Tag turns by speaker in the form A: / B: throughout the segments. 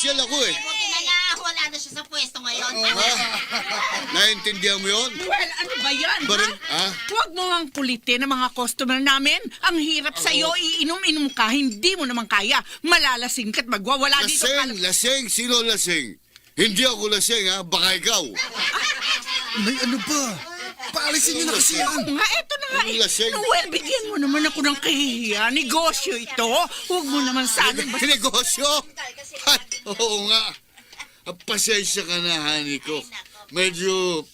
A: Siyal ako eh.
B: Buti na lang, wala na siya sa pwesto ngayon.
A: Oo nga. Naintindihan mo yun?
C: Well, ano ba yan,
A: Barang,
C: ha? Huwag mo ngang kulitin ang mga customer namin. Ang hirap sa'yo, iinom-inom ka, hindi mo naman kaya. Malalasing ka't magwawala dito.
A: Lasing. Sino lasing? Hindi ako lasing ha, baka ikaw.
D: May ano ba? Paalisin niyo na kasi yan.
C: Nga, eto na nga.
A: Anong lasing?
C: Noel, bigyan mo naman ako ng kahihiya. Negosyo ito. Huwag mo naman sana.
A: Negosyo? Ay, oo nga. Pasensya ka na, honey ko. Medyo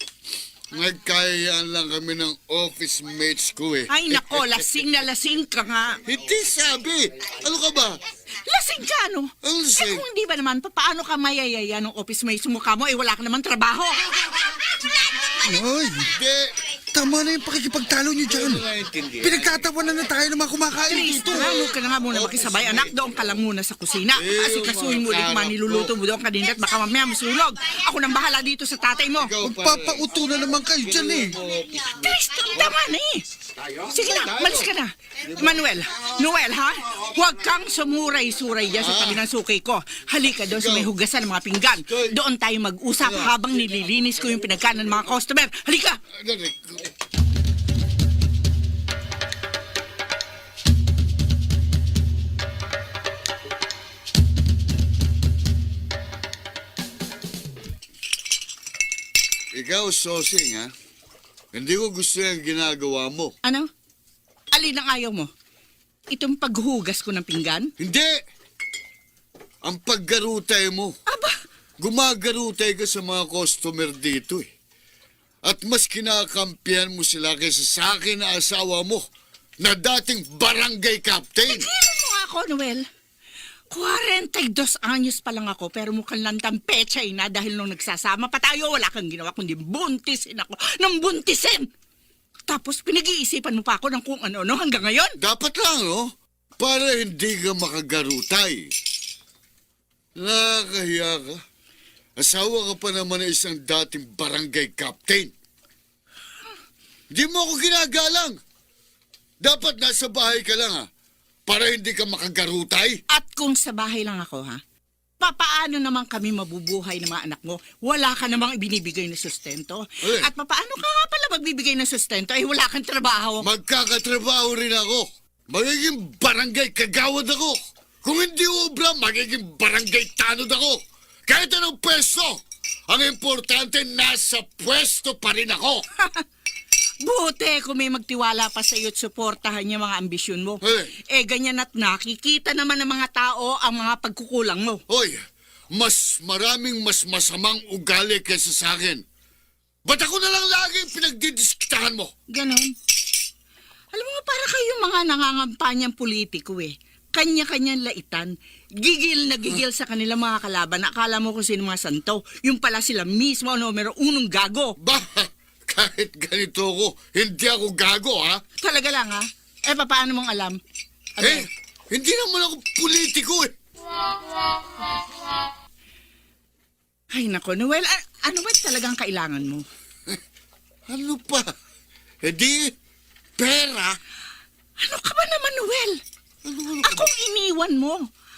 A: nagkayaan lang kami ng office mates ko eh.
C: Ay, nako, lasing na lasing ka nga.
A: Hindi sabi. Ano ka ba?
C: Lasing ka, no?
A: Ang lasing?
C: Kung hindi ba naman, paano ka mayayaya ng office mate sa mukha mo? Wala ka naman trabaho.
D: Ay,
A: Hindi.
D: tama na yung pakikipagtalo niyo dyan.
A: Hindi ko naintindihan.
D: Pinagtatawanan na tayo ng mga kumakain dito.
C: Tristan, huwag ka na nga muna makisabay. Anak, doon ka lang muna sa kusina. Asikasuhin mo ulit mga niluluto mo doon kanina at baka mamaya masunog. Ako nang bahala dito sa tatay mo.
A: Ikaw pa
D: Magpapauto na naman kayo dyan eh.
C: Tristan, tama na eh. Sige na, malis ka na. Manuel, Noel ha? Huwag kang sumuray-suray dyan sa tabi ng suki ko. Halika doon sa may hugasan ng mga pinggan. Doon tayo mag-usap habang nililinis ko yung pinagkanan ng mga customer. Halika!
A: Ikaw, Sosing, ha? Hindi ko gusto yung ginagawa mo.
C: Ano? Alin ang ayaw mo? Itong paghugas ko ng pinggan?
A: Hindi! Ang paggarutay mo.
C: Aba,
A: Gumagarutay ka sa mga customer dito eh. At mas kinakampihan mo sila kaysa sa akin na asawa mo na dating barangay captain.
C: tigilan mo nga ako, Noel. 42 anyos pa lang ako pero mukhang lantang pechay na dahil nung nagsasama pa tayo, wala kang ginawa kundi buntisin ako ng buntisin. Tapos pinag-iisipan mo pa ako ng kung ano-ano hanggang ngayon.
A: Dapat lang, no? Para hindi ka makagarutay. Nakakahiya ka. Asawa ka pa naman ng isang dating barangay captain. Hindi mo ako ginagalang. Dapat nasa bahay ka lang, ha? Para hindi ka makagarutay.
C: At kung sa bahay lang ako, ha? Papaano naman kami mabubuhay ng mga anak mo? Wala ka namang ibinibigay na sustento.
A: Eh.
C: At papaano ka nga pala magbibigay ng sustento? Ay wala kang trabaho.
A: Magkakatrabaho rin ako. Magiging barangay kagawad ako. Kung hindi obra, magiging barangay tanod ako. Kahit anong pwesto, ang importante nasa pwesto pa rin ako.
C: Buti kung may magtiwala pa sa iyo at suportahan niya mga ambisyon mo.
A: Eh.
C: Ganyan at nakikita naman ng mga tao ang mga pagkukulang mo.
A: Hoy, mas masamang ugali kaysa sa akin. Ba't ako na lang lagi pinagdidiskitahan mo?
C: Ganon. Alam mo, para kayong mga nangangampanyang politiko eh. Kanya-kanyang laitan. Gigil na gigil sa kanilang mga kalaban. Akala mo kung sino mga santo. Yung pala sila mismo ang numero unong gago.
A: Bah, kahit ganito ako, hindi ako gago, ha?
C: Talaga lang ha? Paano mong alam?
A: Eh, hindi naman ako politiko, eh.
C: Ay nako, Noel, ano ba talagang kailangan mo?
A: Ano pa? Eh di, pera.
C: Ano ka ba naman, Noel? Akong iniwan mo.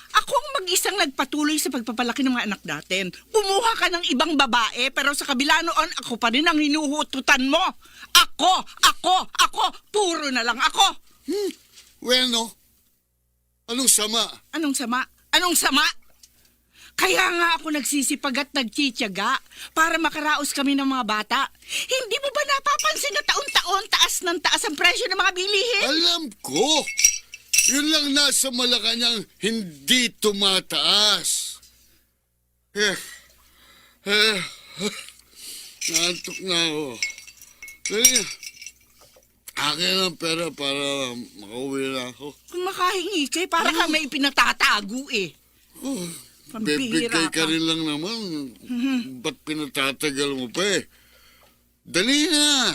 C: Ako ang mag-isang nagpatuloy sa pagpapalaki ng mga anak natin. Kumuha ka ng ibang babae, pero sa kabila noon, ako pa rin ang hinuhututan mo. Ako, puro na lang ako.
A: Well, no. Anong sama?
C: Anong sama? Kaya nga ako nagsisipag at nagtitiyaga para makaraos kami ng mga bata. Hindi mo ba napapansin na taon-taon taas ng taas ang presyo ng mga bilihin?
A: Alam ko. Yun lang nasa Malacanang hindi tumataas. Naantok na ako. Dali, akin ang pera para makauwi na ako.
C: Kung makahingi kay para ka may pinatatago eh.
A: Oh,
C: Pambihira
A: bibigay
C: ka.
A: ka rin lang naman. Ba't pinatatagal mo pa eh? Dali na.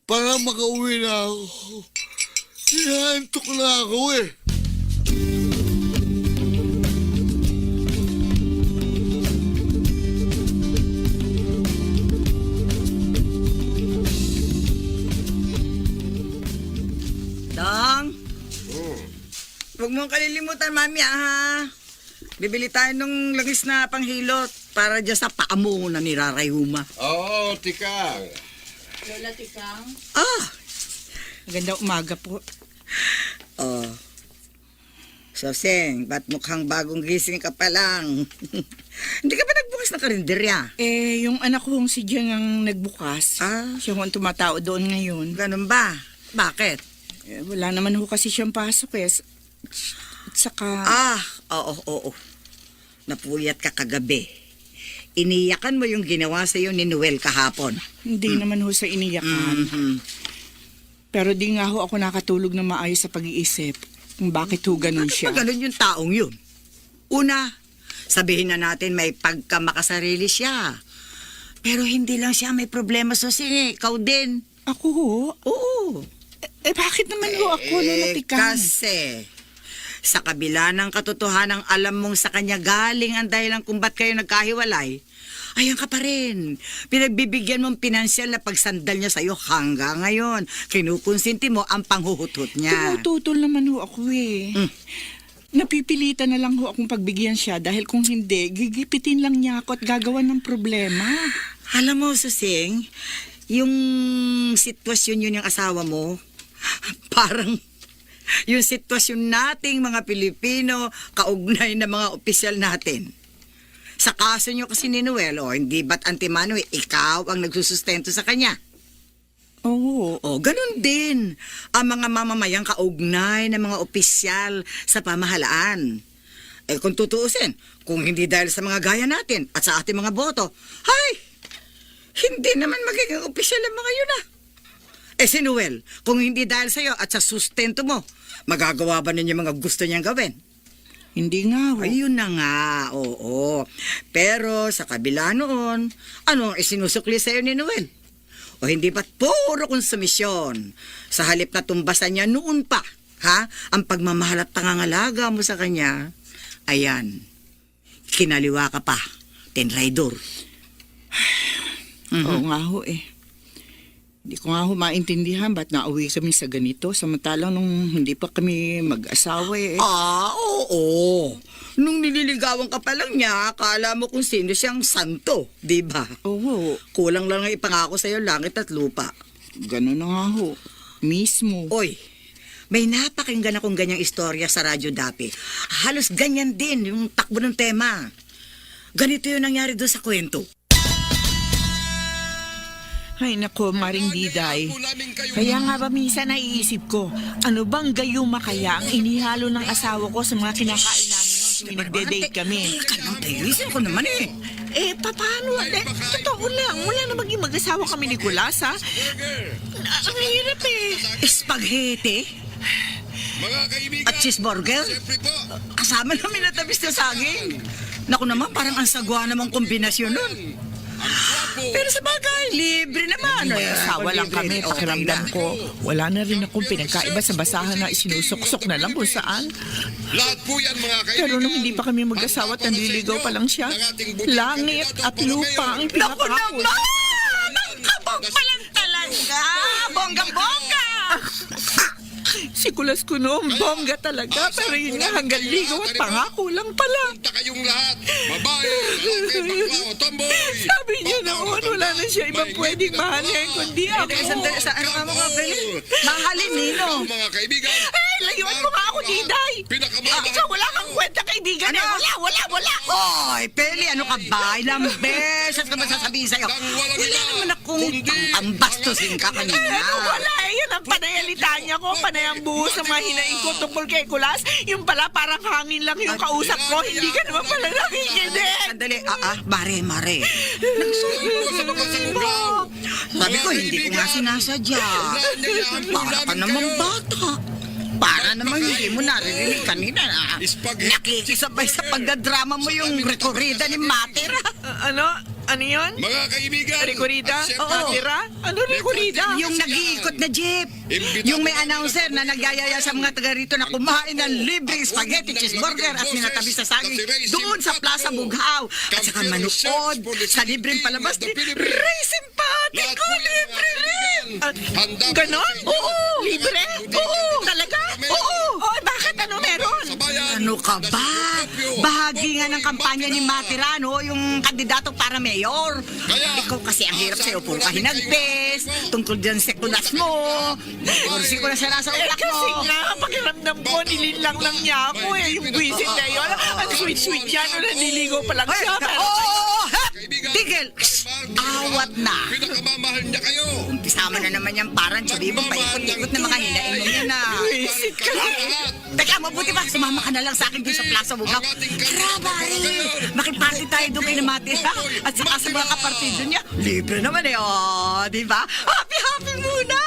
A: Para makauwi na ako. Inaantok na ako eh.
E: Dong, huwag mong kalilimutan, mami, ha? bibili tayo ng langis na panghilot para dyan sa paa mo na nirarayuma.
F: Oo, Tikang.
C: Lola Tikang,
E: Ah,
C: magandang umaga po.
E: oh. Soseng, ba't mukhang bagong gising ka pa lang? Hindi ka ba nagbukas ng karinderya?
C: Yung anak kong si Jen ang nagbukas.
E: Ah.
C: Siya ang tumatao doon ngayon.
E: Ganun ba? Bakit?
C: Wala naman ho kasi siyang pasok eh. At saka...
E: Ah, oo. Napuyat ka kagabi. Iniyakan mo yung ginawa sa'yo ni Noel kahapon.
C: Hindi naman ho sa iniyakan.
E: Mhm.
C: Pero di nga ho ako nakatulog na maayos sa pag-iisip kung bakit ho ganun siya.
E: Bakit ba ganun yung taong yun? Una, sabihin na natin may pagkamakasarili siya. Pero hindi lang siya may problema, Susing. Ikaw din.
C: Ako ho?
E: Oo.
C: Bakit naman ho ako, Lola Tikang?
E: Kasi, sa kabila ng katotohanan alam mong sa kanya galing ang dahilan kung ba't kayo nagkahiwalay, ayan ka pa rin. Pinagbibigyan mong pinansyal na pagsandal niya sa'yo hanggang ngayon. Kinukonsinti mo ang panghuhutot niya.
C: Tumututol naman ho ako eh. Napipilitan na lang ho akong pagbigyan siya dahil kung hindi, gigipitin lang niya ako at gagawan ng problema.
E: Alam mo, Susing, yung sitwasyon yun yung asawa mo, parang yung sitwasyon nating mga Pilipino kaugnay na mga opisyal natin. Sa kaso nyo kasi ni Noel, hindi ba't antimano, ikaw ang nagsusustento sa kanya?
C: Oo.
E: O, ganun din ang mga mamamayang kaugnay ng mga opisyal sa pamahalaan. Kung tutuusin, kung hindi dahil sa mga gaya natin at sa ating mga boto, hindi naman magiging opisyal ang mga yun si Noel, kung hindi dahil sa'yo at sa sustento mo, magagawa ba ninyo mga gusto niyang gawin?
C: Hindi nga ho.
E: Ayun na nga, oo. Pero sa kabila noon, ano ang isinusukli sa'yo ni Noel? O hindi ba't puro konsumisyon? Sa halip na tumbasan niya noon pa, ang pagmamahal at pangangalaga mo sa kanya, ayan, kinaliwa ka pa, tenraidor.
C: Oo nga ho eh. Hindi ko nga ho maintindihan ba't nauwi kami sa ganito samantalang nung hindi pa kami mag-asawa eh.
E: Oo. Nung nililigawan ka pa lang niya, akala mo kung sino siyang santo, di ba?
C: Oo.
E: Kulang lang ang ipangako sa'yo langit at lupa.
C: Ganun na nga ho. Mismo.
E: Oy, may napakinggan akong ganyang istorya sa radyo dati. Halos ganyan din yung takbo ng tema. Ganito yung nangyari doon sa kwento.
C: Ay nako, Maring Diday. Kaya nga ba minsan naiisip ko, ano bang gayuma kaya ang inihalo ng asawa ko sa mga kinakain namin nung nagde-date kami?
E: Kanang tayo, ko naman eh.
C: Paano? Totoo lang, wala na maging mag-asawa kami ni Kulas, ha? Ang hirap eh.
E: Spaghetti
F: Mga kaibigan,
E: at cheeseburger.
F: siyempre po,
E: Kasama namin na tabis na saging. Naku naman, parang ang sagwa namang kombinasyon nun. Pero sa bagay, libre naman.
C: Asawa lang kami, pakiramdam ko. Wala na rin akong pinagkaiba sa basahan na isinusuksok na lang kung saan.
F: lahat po yan mga kaibigan.
C: Pero nung hindi pa kami mag-asawa at nanliligaw pa lang siya, langit at lupa ang
E: Naku
C: pinapangako.
E: naman! Magkabog pa lang talaga! Bongga-bongga!
C: Si Kulas ko noong bongga talaga, pero yun nga hanggang ligaw at pangako lang pala.
F: Punta kayong lahat, babae, lalaki, bakla o tomboy.
C: Sabi niya noon, wala na siya ibang pwedeng mahalin kundi ako.
E: Sandali, saan ka mga galing? Mahalin, Nino.
F: Mga kaibigan,
C: Layuan mo nga ako, Diday!
F: pinakamahal.
C: Ikaw wala kang kwenta kaibigan eh. Wala!
E: Oy, Peli, ano ka ba? Ilang beses ka ba sasabihin sa'yo? Wala naman akong pambastusin ka kanina.
C: Wala eh. Yan ang panayalita niya ko. Panayang buhos sa mga hinaing ko tungkol kay Kulas. Yung pala parang hangin lang yung kausap ko. Hindi ka naman pala nakikinig.
E: Sandali, mare. Sabi ko, hindi ko nga sinasadya. Para ka naman bata. Para naman hindi mo naririnig kanina na nakikisabay sa pagdadrama mo yung rekorida ni Mater.
C: Ano yun?
F: Mga kaibigan,
C: Rekorida?
F: at siyempre,
C: Oo. Tira? Ano rekorida?
E: Yung nag-iikot na jeep. Yung may announcer na nagyayaya sa mga taga rito na kumain ng libreng spaghetti, cheeseburger at minatabi sa saging doon sa Plaza Bughaw. At saka manood sa libreng palabas ni Ray Simpatico. Libre rin.
C: Ganon? Oo. Libre? Oo. Talaga? Oo. Bakit? Ano meron?
F: sa bayan,
E: Ano ka ba? Bahagi nga ng kampanya ni Matirano, yung kandidato para mayor. Ikaw kasi ang hirap sa'yo, puro ka hinagpes, tungkol dyan sa kulas mo. Kursi ko na sa nasa utak mo.
C: Kasi nga, pakiramdam ko, nilinlang lang niya ako eh. Yung buwisit na yun. Ang sweet-sweet niya, no, nanliligaw pa lang siya.
E: Tigil! Awat na!
F: Pinakamamahal niya kayo.
E: Isama na naman yung parang sabi mo, paikot-ikot na mga hinain mo yan na.
C: Buwisit ka lang.
E: Teka, mabuti pa, sumama ka na lang sa akin doon sa Plaza Bugaw. Tara, pare! Makipati tayo doon kay Namati, ha? At saka sa mga kapartido niya. Libre naman eh, oh, di ba? Happy-happy muna!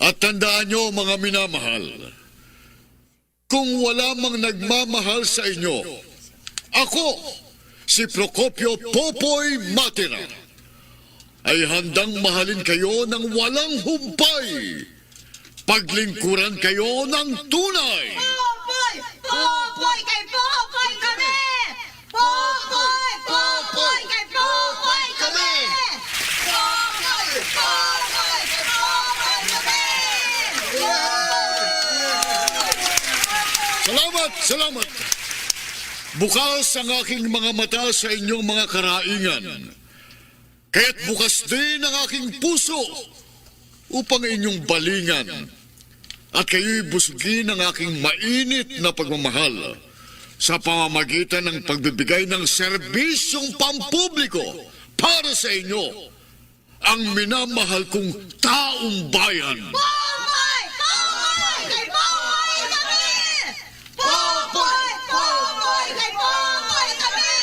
A: At tandaan nyo, mga minamahal, kung wala mang nagmamahal sa inyo, ako, si Procopio Popoy Matira, ay handang mahalin kayo ng walang humpay. Paglingkuran kayo ng tunay.
B: Popoy! Popoy! Kay Popoy kami! Popoy! Popoy! Kay Popoy kami! Popoy! Popoy! Kay Popoy kami!
A: Salamat! Bukas ang aking mga mata sa inyong mga karaingan. Kaya't bukas din ang aking puso upang inyong balingan. At kayo'y busugin ng aking mainit na pagmamahal sa pamamagitan ng pagbibigay ng serbisyong pampubliko para sa inyo, ang minamahal kong taong bayan.
B: Popoy! Popoy! Kay Popoy kami! Popoy! Popoy! Kay Popoy kami!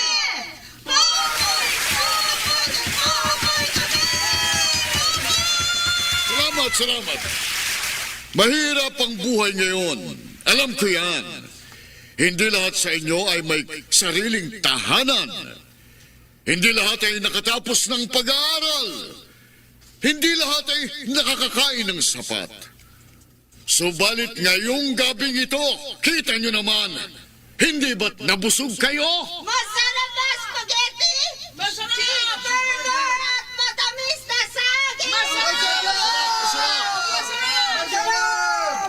B: Popoy! Popoy! Kay Popoy kami!
A: Salamat. Mahirap ang buhay ngayon. Alam ko yan. Hindi lahat sa inyo ay may sariling tahanan. Hindi lahat ay nakatapos ng pag-aaral. Hindi lahat ay nakakakain ng sapat. Subalit ngayong gabing ito, kita nyo naman, hindi ba't nabusog kayo?
B: Masarap na spaghetti! Cheeseburger at matamis na saging!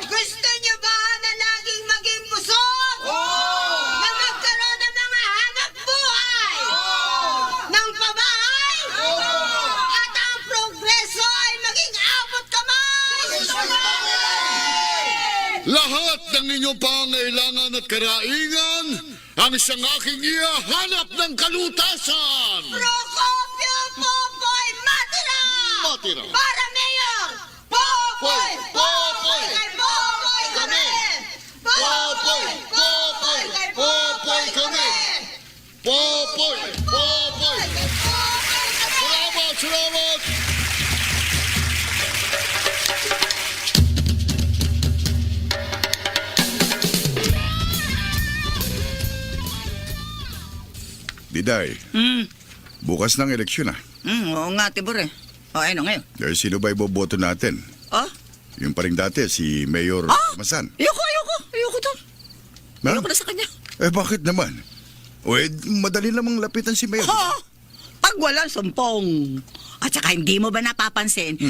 B: Gusto niyo ba na laging maging busog? Na magkaroon ng mga hanap buhay? Ng pabahay? At ang progreso ay maging abot kamay?
A: Lahat ng inyong pangailangan at karaingan ang isang aking ihahanap ng kalutasan.
B: Procopio Popoy Matira!
A: Matira.
B: Para mayor! Popoy! Popoy! Kay Popoy kami! Popoy! Popoy! Kay Popoy kami!
A: Popoy! Popoy!
B: Kay Popoy kami!
A: Salamat!
D: Diday, bukas ng eleksyon
E: Oo nga, Tibor eh. O, ano ngayon?
D: Sino ba iboboto natin?
E: Oh?
D: Yung pa rin dati, si Mayor Masan.
E: Ayoko to.
D: Ha?
E: Ayoko na sa kanya.
D: Bakit naman? Madali namang lapitan si Mayor.
E: Ha? Pag wala, sumpong. At saka hindi mo ba napapansin,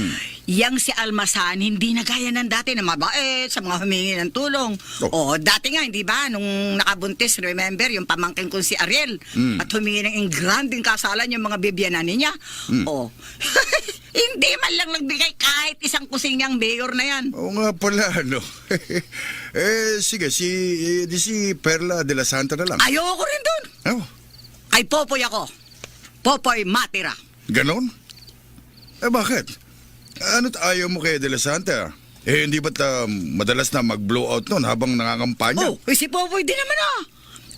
E: yang si Almasan hindi na gaya ng dati na mabait sa mga humingi ng tulong. O, dati nga, hindi ba, nung nakabuntis, remember, yung pamangkin kong si Ariel, at humingi ng ingranding kasalan yung mga bibyananin niya. O, hindi man lang nagbigay kahit isang kusinyang mayor na yan.
D: Oo nga pala, no? Sige, si Perla de la Santa na lang.
E: Ayoko rin dun.
D: Oh,
E: Kay Popoy ako. Popoy Matira.
D: ganon? Bakit? Ano't ayaw mo kay de la Santa? Hindi ba't madalas na mag-blowout nun habang nangangampanya?
E: Si Popoy din naman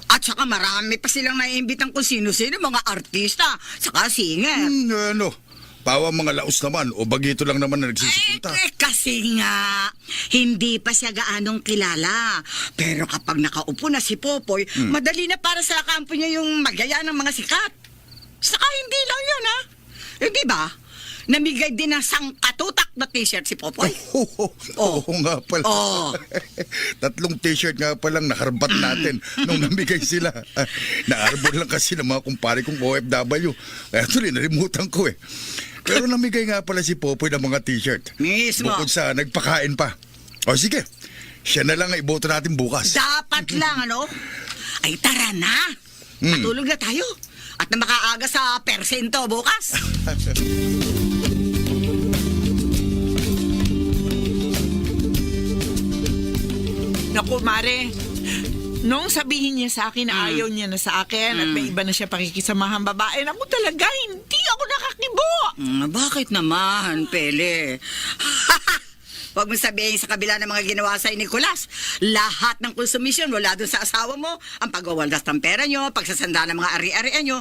E: At saka marami pa silang naiimbitang kung sino-sino, mga artista, saka singer.
D: Pawa mga laos naman o bagito lang naman na nagsisipunta.
E: Kasi nga, hindi pa siya gaanong kilala. Pero kapag nakaupo na si Popoy, madali na para sa kampo niya yung magaya ng mga sikat. Saka hindi lang yun, di ba? namigay din ng sangkatutak na t-shirt si Popoy.
D: Oo nga pala.
E: Oo.
D: 3 t-shirt nga palang nakarbat natin nung namigay sila. Naarbol lang kasi ng mga kumpare kong OFW. Kaya tuloy, nalimutan ko eh. Pero namigay nga pala si Popoy ng mga t-shirt.
E: Mismo.
D: Bukod sa nagpakain pa. O sige, siya na lang ang iboto natin bukas.
E: Dapat lang, ano? Ay, tara na. Matulog na tayo. At na makaaga sa persento bukas.
C: Naku, Mare. Nung sabihin niya sa akin na ayaw niya na sa akin at may iba na siya pakikisamahan babae, naku talaga, hindi ako nakakibo.
E: Bakit naman, Pele? Huwag mo sabihin sa kabila ng mga ginawa sa Nicolas. Lahat ng konsumisyon wala doon sa asawa mo. Ang pagwawaldas ng pera nyo, pagsasanda ng mga ari-arian nyo,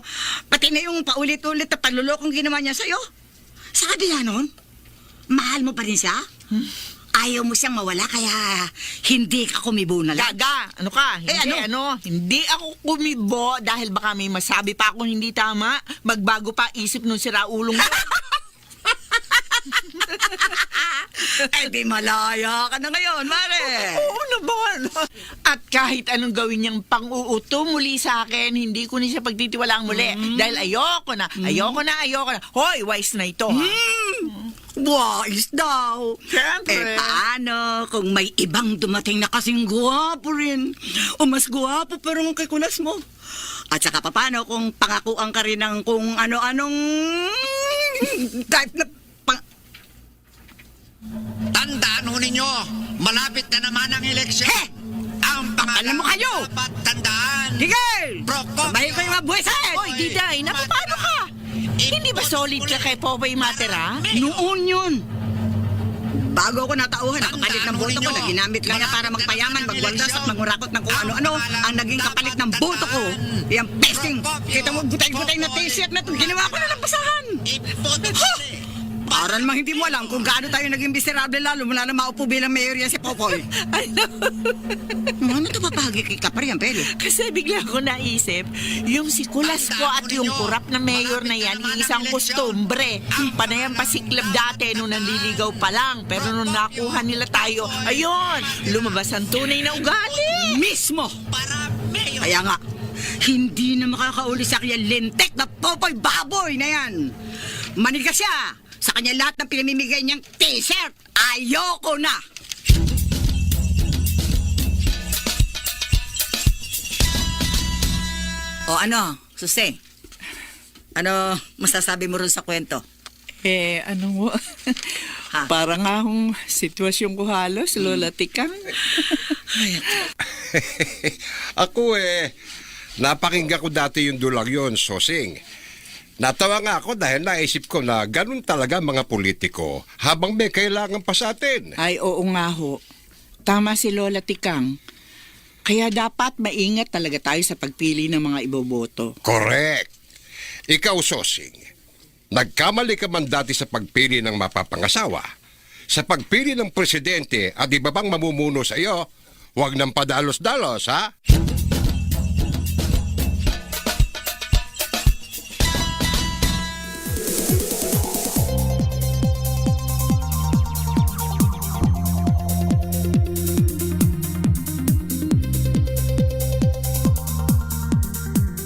E: pati na yung paulit-ulit na panlulokong ginawa niya sa'yo. Sa kabila nun, mahal mo pa rin siya? Ayaw mo siyang mawala kaya hindi ka kumibo na lang.
C: Gaga, ano ka? Hindi, hindi ako kumibo dahil baka may masabi pa akong hindi tama. Magbago pa isip nung siraulong mo.
E: Eh di malaya ka na ngayon, Mare.
C: Oo naman. At kahit anong gawin niyang pang-uuto muli sa akin, hindi ko na siya pagtitiwalaan muli. Dahil ayoko na. Hoy, wise na ito.
E: Wais daw.
C: Siyempre.
E: Paano kung may ibang dumating na kasing guwapo rin? O mas guwapo pero kay kulas mo? At saka paano kung pangakuan ka rin ng kung ano-anong type na
F: Tandaan ho ninyo, malapit na naman ang eleksyon. Ang pangalan
E: Alam mo kayo!
F: dapat tandaan.
E: Tigil!
F: Procopio.
E: Bahin ko yung mga buwesan!
C: Hoy, Diday, naku, paano ka? Hindi ba solid ka kay Popoy Matera?
E: Noon yun! Bago ako natauhan, nakapalit ng boto ko na ginamit lang niya para magpayaman, magwaldas at mangurakot ng kung ano-ano ang naging kapalit ng boto ko. Yung pesting! Kita mo gutay-gutay na t-shirt na ito, ginawa ko na ng basahan! Para namang hindi mo alam kung gaano tayo naging miserable lalo mula na maupo bilang mayor yan si Popoy.
C: Ay, no.
E: Ano ito papahagi ka pa rin, Peli?
C: Kasi bigla ko naisip, yung si Kulasco at yung kurap na mayor na yan, isang kostumbre. Panayang pasiklab dati nung nanliligaw pa lang. Pero nung nakuha nila tayo, ayun, lumabas ang tunay na ugali.
E: Mismo! Kaya nga, hindi na makakauli sa kanya lintek na Popoy baboy na yan. Maniga siya! Sa kanya lahat ng pinamimigay niyang t-shirt, ayoko na! O ano, Susi? Ano masasabi mo ron sa kwento?
C: Ano mo?
E: Ha?
C: Parang akong sitwasyon ko halos, Lola Tikang.
G: Ako napakinggan ko dati yung dulang yon, Sosing. Natawa nga ako dahil naisip ko na ganun talaga mga politiko habang may kailangan pa sa atin.
C: Ay, oo nga ho. Tama si Lola Tikang. Kaya dapat maingat talaga tayo sa pagpili ng mga iboboto.
G: Correct. Ikaw, Sosing, nagkamali ka man dati sa pagpili ng mapapangasawa. Sa pagpili ng presidente at iba bang mamumuno sa iyo, huwag nang padalos-dalos, ha?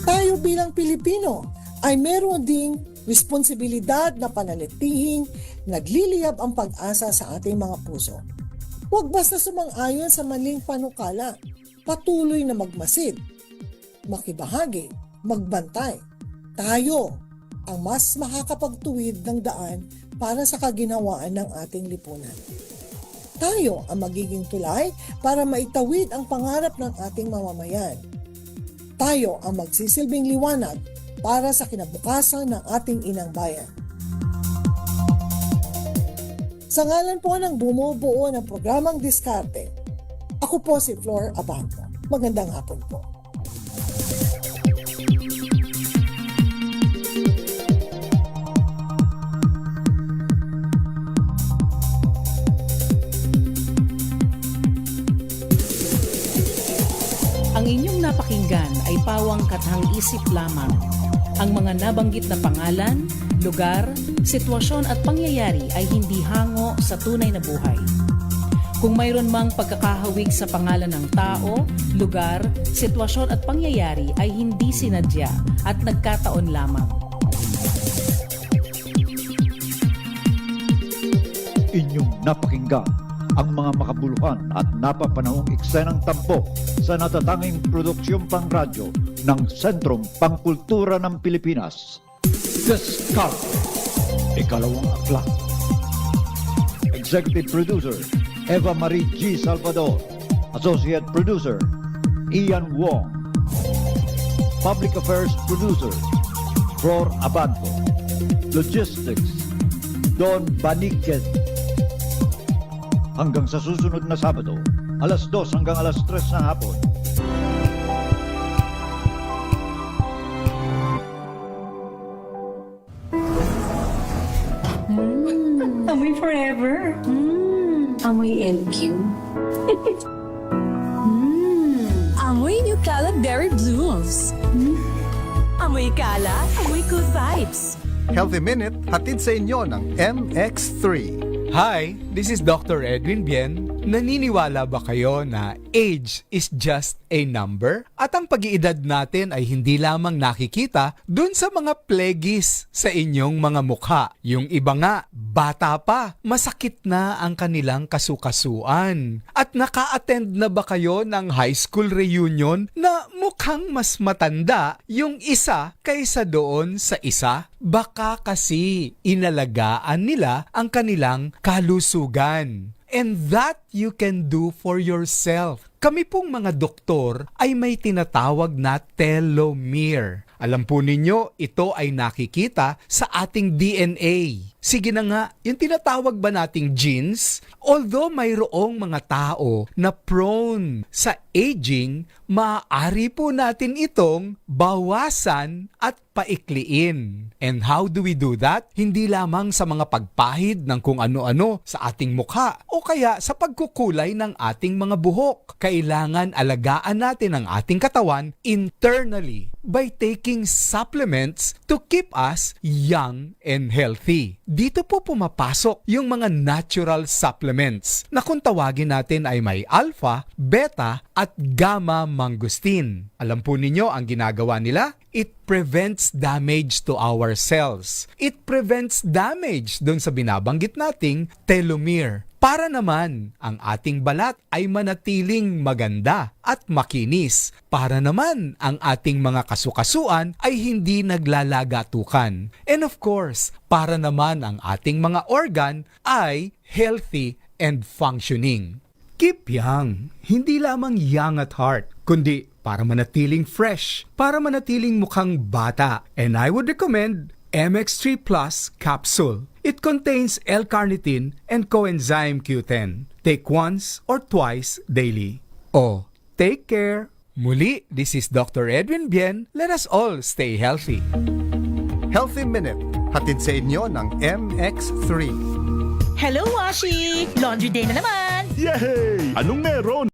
H: Tayo bilang Pilipino ay meron ding responsibilidad na pananatihing nagliliyab ang pag-asa sa ating mga puso. Huwag basta sumang-ayon sa maling panukala, patuloy na magmasid, makibahagi, magbantay. Tayo ang mas makakapagtuwid ng daan para sa kaginhawaan ng ating lipunan. Tayo ang magiging tulay para maitawid ang pangarap ng ating mamamayan. Tayo ang magsisilbing liwanag para sa kinabukasan ng ating inang bayan. Sa ngalan po ng bumubuo ng programang Diskarte, ako po si Flor Abando. Magandang hapon po.
I: Ang inyong napakinggan ay pawang kathang isip lamang. Ang mga nabanggit na pangalan, lugar, sitwasyon at pangyayari ay hindi hango sa tunay na buhay. Kung mayroon mang pagkakahawig sa pangalan ng tao, lugar, sitwasyon at pangyayari ay hindi sinadya at nagkataon lamang.
J: Inyong napakinggan ang mga makabuluhan at napapanahong eksenang tampok sa natatanging produksyong pangradyo ng Sentrong Pangkultura ng Pilipinas. Discovery, Ikalawang Aklat. Executive Producer, Eva Marie G. Salvador. Associate Producer, Ian Wong. Public Affairs Producer, Flor Abanto. Logistics, Don Baniquez. Hanggang sa susunod na Sabado, alas 2 hanggang alas 3 ng hapon.
K: Amoy forever. Amoy LQ. Amoy New Cala Berry Blooms. Amoy Cala, amoy good vibes.
L: Healthy Minute, hatid sa inyo ng MX3.
M: Hi, this is Dr. Edwin Bien. Naniniwala ba kayo na age is just a number? At ang pag-iedad natin ay hindi lamang nakikita dun sa mga plegis sa inyong mga mukha. Yung iba nga, bata pa, masakit na ang kanilang kasukasuan. At naka-attend na ba kayo ng high school reunion na mukhang mas matanda yung isa kaysa doon sa isa? Baka kasi inalagaan nila ang kanilang kalusugan. And that you can do for yourself. Kami pong mga doktor ay may tinatawag na telomere. Alam po ninyo, ito ay nakikita sa ating DNA. Sige na nga, yung tinatawag ba nating genes? Although mayroong mga tao na prone sa aging, maaari po natin itong bawasan at paikliin. And how do we do that? Hindi lamang sa mga pagpahid ng kung ano-ano sa ating mukha o kaya sa pagkukulay ng ating mga buhok. Kailangan alagaan natin ang ating katawan internally by taking supplements to keep us young and healthy. Dito po pumapasok yung mga natural supplements na kung tawagin natin ay may alpha, beta at gamma mangosteen. Alam po ninyo ang ginagawa nila? It prevents damage to our cells. It prevents damage dun sa binabanggit nating telomere. Para naman ang ating balat ay manatiling maganda at makinis. Para naman ang ating mga kasukasuan ay hindi naglalagatukan. And of course, para naman ang ating mga organ ay healthy and functioning. Keep young, hindi lamang young at heart, kundi para manatiling fresh, para manatiling mukhang bata. And I would recommend MX3 Plus Capsule. It contains L-carnitine and coenzyme Q10. Take once or twice daily. Oh, take care. Muli, this is Dr. Edwin Bien. Let us all stay healthy.
L: Healthy Minute, hatid sa inyo ng MX3.
K: Hello, Washi! Laundry day na naman!
N: Yay! Anong meron?